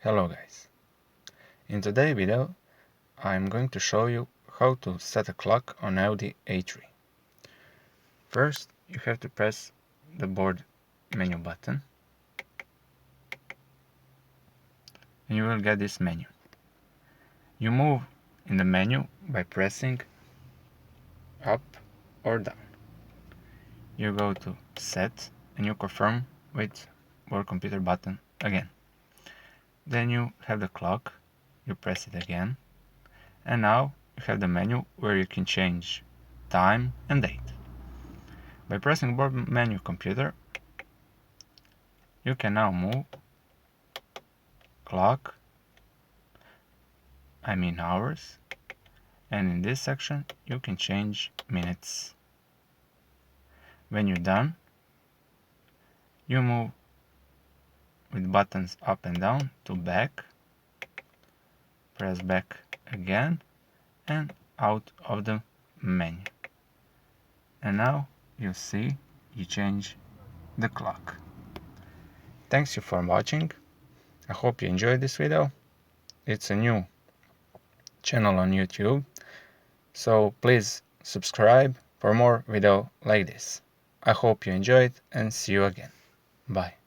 Hello guys, in today's video I'm going to show you how to set a clock on Audi A3. First you have to press the board menu button and you will get this menu. You move in the menu by pressing up or down. You go to set and you confirm with board computer button again. Then you have the clock, you press it again, and now you have the menu where you can change time and date. By pressing board menu computer, you can now move clock, hours, and in this section you can change minutes. When you're done, you move with buttons up and down to back, press back again and out of the menu. And now you see you change the clock. Thanks you for watching. I hope you enjoyed this video. It's a new channel on YouTube, so please subscribe for more video like this. I hope you enjoyed and see you again. Bye.